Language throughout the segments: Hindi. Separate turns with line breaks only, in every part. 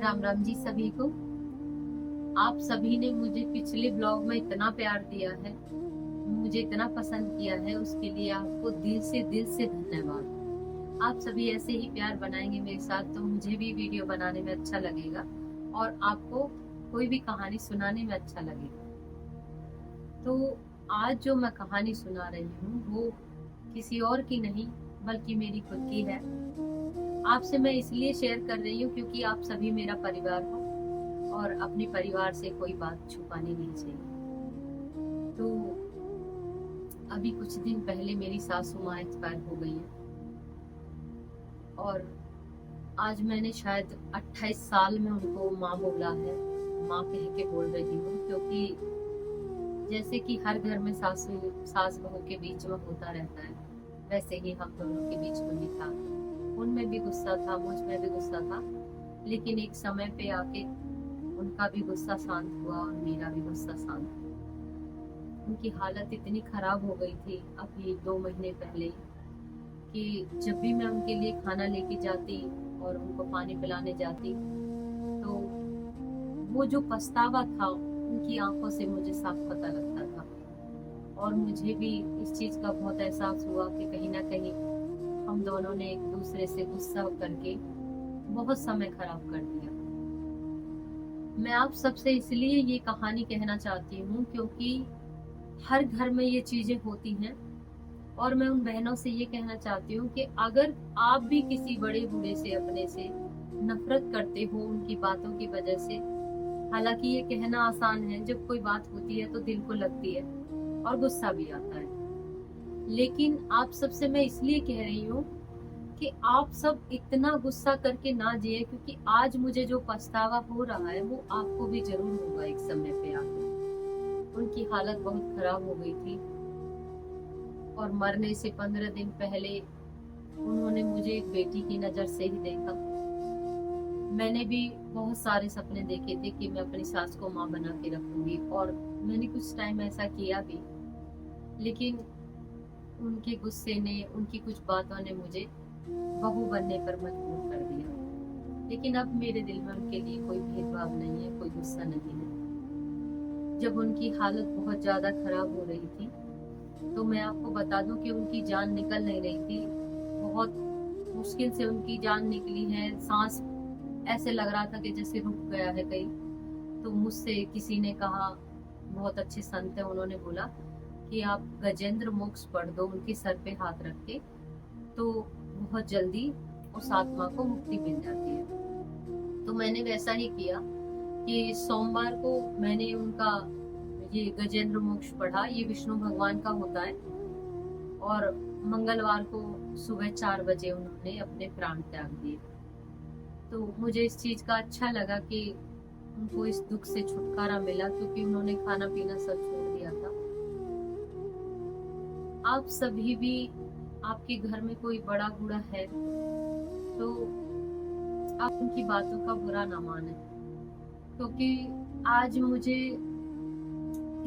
राम राम जी सभी को। आप सभी ने मुझे पिछले ब्लॉग में इतना प्यार दिया है, मुझे इतना पसंद किया है, उसके लिए आपको दिल से धन्यवाद। आप सभी ऐसे ही प्यार बनाएंगे मेरे साथ तो मुझे भी वीडियो बनाने में अच्छा लगेगा और आपको कोई भी कहानी सुनाने में अच्छा लगेगा। तो आज जो मैं कहानी सुना रही हूँ वो किसी और की नहीं बल्कि मेरी खुद की है। आपसे मैं इसलिए शेयर कर रही हूँ क्योंकि आप सभी मेरा परिवार हो और अपने परिवार से कोई बात छुपानी नहीं चाहिए। तो अभी कुछ दिन पहले मेरी सासू माँ एक्सपायर हो गई है और आज मैंने शायद 28 साल में उनको माँ बोला है। माँ कह के बोल रही हूँ क्योंकि जैसे कि हर घर में सास बहू के बीच में होता रहता है, वैसे ही हम दोनों के बीच में भी था। उनमें भी गुस्सा था, मुझ में भी गुस्सा था, लेकिन एक समय पे आके उनका भी गुस्सा शांत हुआ और मेरा भी गुस्सा शांत हुआ। उनकी हालत इतनी खराब हो गई थी अभी 2 महीने पहले कि जब भी मैं उनके लिए खाना लेके जाती और उनको पानी पिलाने जाती तो वो जो पछतावा था उनकी आंखों से मुझे साफ पता लगता था और मुझे भी इस चीज का बहुत एहसास हुआ कि कहीं ना कहीं हम दोनों ने एक दूसरे से गुस्सा करके बहुत समय खराब कर दिया। मैं आप सबसे इसलिए ये कहानी कहना चाहती हूँ क्योंकि हर घर में ये चीजें होती हैं और मैं उन बहनों से ये कहना चाहती हूँ कि अगर आप भी किसी बड़े बूढ़े से अपने से नफरत करते हो उनकी बातों की वजह से, हालांकि ये कहना आसान है, जब कोई बात होती है तो दिल को लगती है और गुस्सा भी आता है, लेकिन आप सबसे मैं इसलिए कह रही हूँ कि आप सब इतना गुस्सा करके ना जिए क्योंकि आज मुझे जो पछतावा हो रहा है वो आपको भी जरूर होगा एक समय पे आके। उनकी हालत बहुत खराब हो गई थी और मरने से 15 दिन पहले उन्होंने मुझे एक बेटी की नजर से ही देखा। मैंने भी बहुत सारे सपने देखे थे कि मैं अपनी सास को माँ बना के रखूंगी और मैंने कुछ टाइम ऐसा किया भी, लेकिन उनके गुस्से ने, उनकी कुछ बातों ने मुझे बहू बनने पर मजबूर कर दिया। लेकिन अब मेरे दिल में उनके लिए कोई भेदभाव नहीं है, कोई गुस्सा नहीं है। जब उनकी हालत बहुत ज्यादा खराब हो रही थी तो मैं आपको बता दूं कि उनकी जान निकल नहीं रही थी, बहुत मुश्किल से उनकी जान निकली है। सांस ऐसे लग रहा था कि जैसे रुक गया है कहीं। तो मुझसे किसी ने कहा, बहुत अच्छे संत है, उन्होंने बोला कि आप गजेंद्र मोक्ष पढ़ दो उनके सर पे हाथ रख के, तो बहुत जल्दी उस आत्मा को मुक्ति मिल जाती है। तो मैंने वैसा ही किया कि सोमवार को मैंने उनका ये गजेंद्र मोक्ष पढ़ा, ये विष्णु भगवान का होता है, और मंगलवार को सुबह 4 बजे उन्होंने अपने प्राण त्याग दिए। तो मुझे इस चीज का अच्छा लगा कि उनको इस दुख से छुटकारा मिला क्योंकि उन्होंने खाना पीना सब छोड़ दिया था। आप सभी भी, आपके घर में कोई बड़ा बूढ़ा है तो आप उनकी बातों का बुरा ना माने, क्योंकि आज मुझे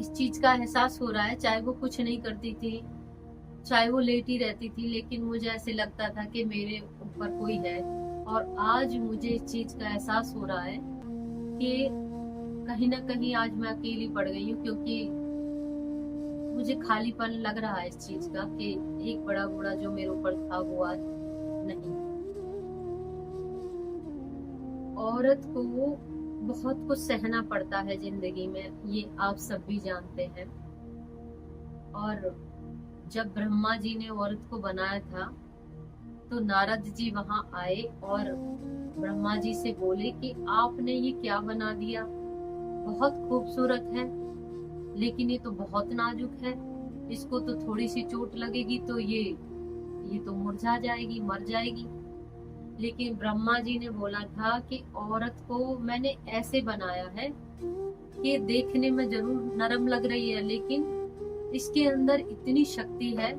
इस चीज का एहसास हो रहा है, चाहे वो कुछ नहीं करती थी, चाहे वो लेटी रहती थी, लेकिन मुझे ऐसे लगता था कि मेरे ऊपर कोई है। और आज मुझे इस चीज का एहसास हो रहा है कि कहीं ना कहीं आज मैं अकेली पड़ गई हूँ, क्योंकि मुझे खालीपन लग रहा है इस चीज का कि एक बड़ा बूढ़ा जो मेरे ऊपर था वो आज नहीं। औरत को बहुत कुछ सहना पड़ता है जिंदगी में, ये आप सब भी जानते हैं। और जब ब्रह्मा जी ने औरत को बनाया था तो नारद जी वहां आए और ब्रह्मा जी से बोले कि आपने ये क्या बना दिया, बहुत खूबसूरत है लेकिन ये तो बहुत नाजुक है, इसको तो थोड़ी सी चोट लगेगी तो ये तो मुरझा जाएगी, मर जाएगी। लेकिन ब्रह्मा जी ने बोला था कि औरत को मैंने ऐसे बनाया है कि देखने में जरूर नरम लग रही है, लेकिन इसके अंदर इतनी शक्ति है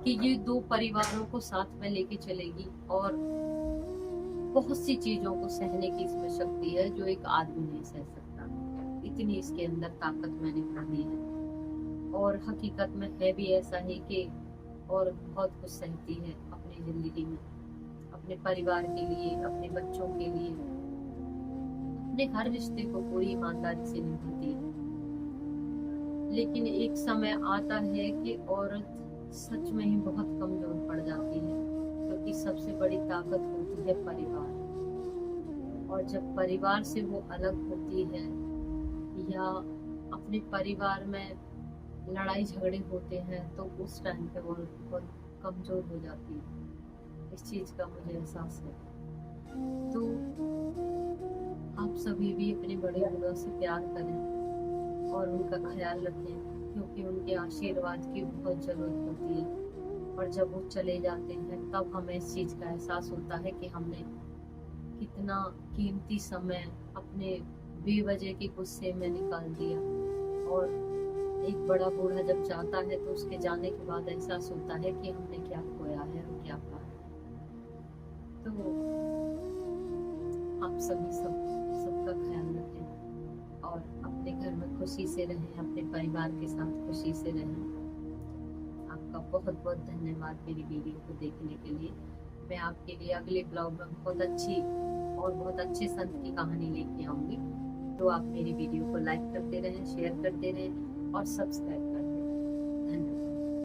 कि ये 2 परिवारों को साथ में लेके चलेगी और बहुत सी चीजों को सहने की इसमें शक्ति है जो एक आदमी नहीं सह सकता। इतनी इसके अंदर ताकत मैंने पा दी है और हकीकत में है भी ऐसा ही कि और बहुत कुछ सहती है अपनी जिंदगी में, अपने परिवार के लिए, अपने बच्चों के लिए। अपने हर रिश्ते को पूरी ईमानदारी से निभाती है। लेकिन एक समय आता है कि औरत सच में ही बहुत कमजोर पड़ जाती है, क्योंकि सबसे बड़ी ताकत होती है परिवार। और जब परिवार से वो अलग होती है या अपने परिवार में लड़ाई झगड़े होते हैं, तो उस टाइम पे वो बहुत कमजोर हो जाती है। इस चीज का मुझे एहसास है। तो आप सभी भी अपने बड़े बूढ़ों से प्यार करें और उनका ख्याल रखें, क्योंकि उनके आशीर्वाद की बहुत जरूरत होती है। और जब वो चले जाते हैं तब हमें इस चीज का एहसास होता है कि हमने कितना कीमती समय अपने बेवजह के गुस्से में निकाल दिया। और एक बड़ा बूढ़ा जब जाता है तो उसके जाने के बाद एहसास होता है कि हमने क्या खोया है और क्या पाया। तो आप सभी सबका ख्याल रखें और अपने घर में खुशी से रहें, अपने परिवार के साथ खुशी से रहें। आपका बहुत बहुत धन्यवाद मेरी वीडियो को देखने के लिए। मैं आपके लिए अगले ब्लॉग में बहुत अच्छी और बहुत अच्छे संत की कहानी लेके आऊंगी। तो आप मेरी वीडियो को लाइक करते रहें, शेयर करते रहें और सब्सक्राइब